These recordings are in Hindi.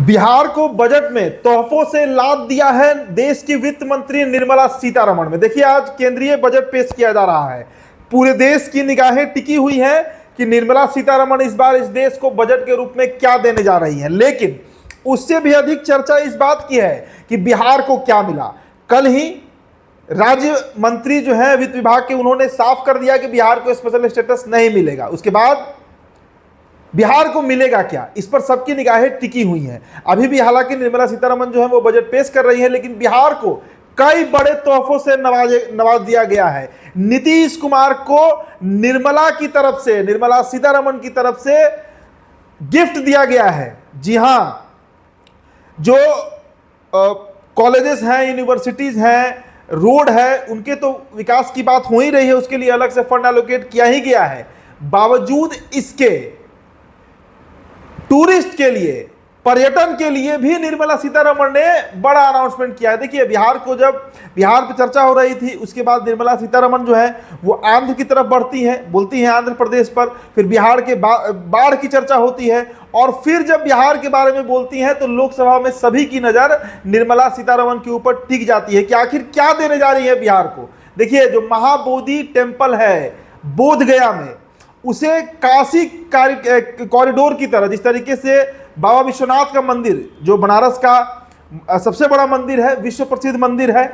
बिहार को बजट में तोहफों से लाद दिया है देश की वित्त मंत्री निर्मला सीतारमण में। देखिए, आज केंद्रीय बजट पेश किया जा रहा है। पूरे देश की निगाहें टिकी हुई हैं कि निर्मला सीतारमण इस बार इस देश को बजट के रूप में क्या देने जा रही हैं। लेकिन उससे भी अधिक चर्चा इस बात की है कि बिहार को क्या मिला। कल ही राज्य मंत्री जो है वित्त विभाग के, उन्होंने साफ कर दिया कि बिहार को स्पेशल स्टेटस नहीं मिलेगा। उसके बाद बिहार को मिलेगा क्या, इस पर सबकी निगाहें टिकी हुई हैं। अभी भी हालांकि निर्मला सीतारमण जो है वो बजट पेश कर रही है, लेकिन बिहार को कई बड़े तोहफों से नवाज दिया गया है। नीतीश कुमार को निर्मला की तरफ से, निर्मला सीतारमण की तरफ से गिफ्ट दिया गया है। जी हां, जो कॉलेजेस हैं, यूनिवर्सिटीज हैं, रोड है, उनके तो विकास की बात हो ही रही है, उसके लिए अलग से फंड एलोकेट किया ही गया है। बावजूद इसके टूरिस्ट के लिए, पर्यटन के लिए भी निर्मला सीतारमण ने बड़ा अनाउंसमेंट किया है। देखिए, बिहार को जब बिहार पे चर्चा हो रही थी, उसके बाद निर्मला सीतारमण जो है वो आंध्र की तरफ बढ़ती हैं, बोलती हैं आंध्र प्रदेश पर, फिर बिहार के बाढ़ की चर्चा होती है, और फिर जब बिहार के बारे में बोलती हैं तो लोकसभा में सभी की नजर निर्मला सीतारमण के ऊपर टिक जाती है कि आखिर क्या देने जा रही है बिहार को। देखिए, जो महाबोधि टेम्पल है बोधगया में, उसे काशी कॉरिडोर की तरह, जिस तरीके से बाबा विश्वनाथ का मंदिर जो बनारस का सबसे बड़ा मंदिर है, विश्व प्रसिद्ध मंदिर है,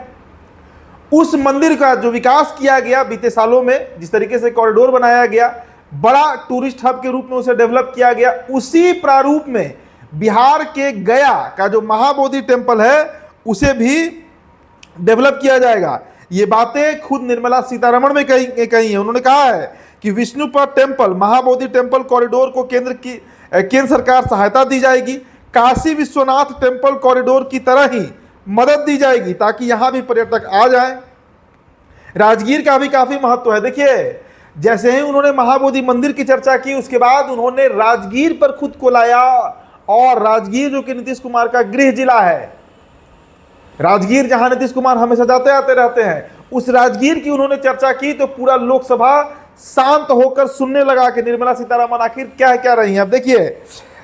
उस मंदिर का जो विकास किया गया बीते सालों में, जिस तरीके से कॉरिडोर बनाया गया, बड़ा टूरिस्ट हब के रूप में उसे डेवलप किया गया, उसी प्रारूप में बिहार के गया का जो महाबोधि टेम्पल है उसे भी डेवलप किया जाएगा। ये बातें खुद निर्मला सीतारमण में कही है। उन्होंने कहा है कि Vishnupad temple, Mahabodhi temple corridor को केंद्र सरकार सहायता दी जाएगी। काशी विश्वनाथ टेम्पल कॉरिडोर की तरह ही मदद दी जाएगी ताकि यहां भी पर्यटक आ जाएं। राजगीर का भी काफी महत्व है। देखिए, जैसे ही उन्होंने महाबोधि मंदिर की चर्चा की, उसके बाद उन्होंने राजगीर पर खुद को लाया, और राजगीर जो कि नीतीश कुमार का गृह जिला है, राजगीर जहां नीतीश कुमार हमेशा जाते आते रहते हैं, उस राजगीर की उन्होंने चर्चा की तो पूरा लोकसभा शांत होकर सुनने लगा कि निर्मला सीतारमण आखिर क्या कह रही हैं। अब देखिए,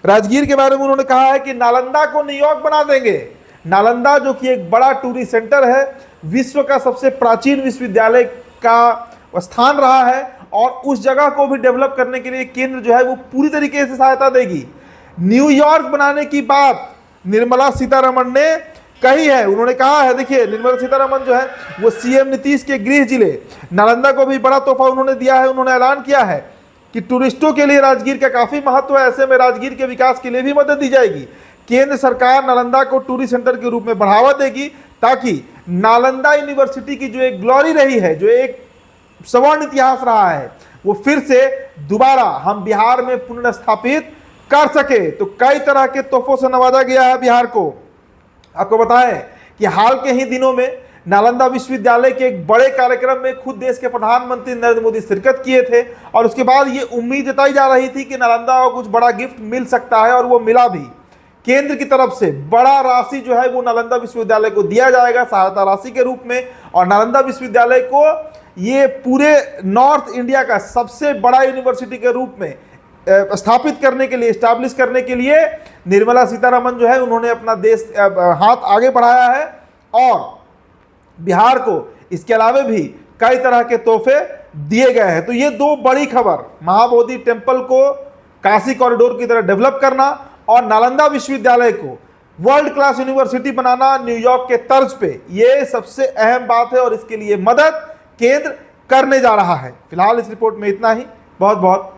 राजगीर के बारे में उन्होंने कहा है कि नालंदा को न्यूयॉर्क बना देंगे। नालंदा जो कि एक बड़ा टूरिस्ट सेंटर है, विश्व का सबसे प्राचीन विश्वविद्यालय का स्थान रहा है, और उस जगह को भी डेवलप करने के लिए केंद्र जो है वो पूरी तरीके से सहायता देगी। न्यूयॉर्क बनाने की बात निर्मला सीतारमण ने कही है। उन्होंने कहा है, देखिए, निर्मला सीतारमण जो है वो सीएम नीतीश के गृह जिले नालंदा को भी बड़ा तोहफा उन्होंने दिया है। उन्होंने ऐलान किया है कि टूरिस्टों के लिए राजगीर का काफी महत्व है, ऐसे में राजगीर के विकास के लिए भी मदद दी जाएगी। केंद्र सरकार नालंदा को टूरिस्ट सेंटर के रूप में बढ़ावा देगी ताकि नालंदा यूनिवर्सिटी की जो एक ग्लोरी रही है, जो एक स्वर्ण इतिहास रहा है, वो फिर से दोबारा हम बिहार में पुनर्स्थापित कर सके। तो कई तरह के तोहफों से नवाजा गया है बिहार को। आपको बताएं कि हाल के ही दिनों में नालंदा विश्वविद्यालय के एक बड़े कार्यक्रम में खुद देश के प्रधानमंत्री नरेंद्र मोदी शिरकत किए थे, और उसके बाद ये उम्मीद जताई जा रही थी कि नालंदा को कुछ बड़ा गिफ्ट मिल सकता है, और वो मिला भी। केंद्र की तरफ से बड़ा राशि जो है वो नालंदा विश्वविद्यालय को दिया जाएगा सहायता राशि के रूप में, और नालंदा विश्वविद्यालय को ये पूरे नॉर्थ इंडिया का सबसे बड़ा यूनिवर्सिटी के रूप में स्थापित करने के लिए, स्टैब्लिश करने के लिए निर्मला सीतारमण जो है उन्होंने अपना हाथ आगे बढ़ाया है, और बिहार को इसके अलावा भी कई तरह के तोहफे दिए गए हैं। तो ये दो बड़ी खबर, महाबोधि टेम्पल को काशी कॉरिडोर की तरह डेवलप करना और नालंदा विश्वविद्यालय को वर्ल्ड क्लास यूनिवर्सिटी बनाना न्यूयॉर्क के तर्ज पे, ये सबसे अहम बात है, और इसके लिए मदद केंद्र करने जा रहा है। फिलहाल इस रिपोर्ट में इतना ही। बहुत बहुत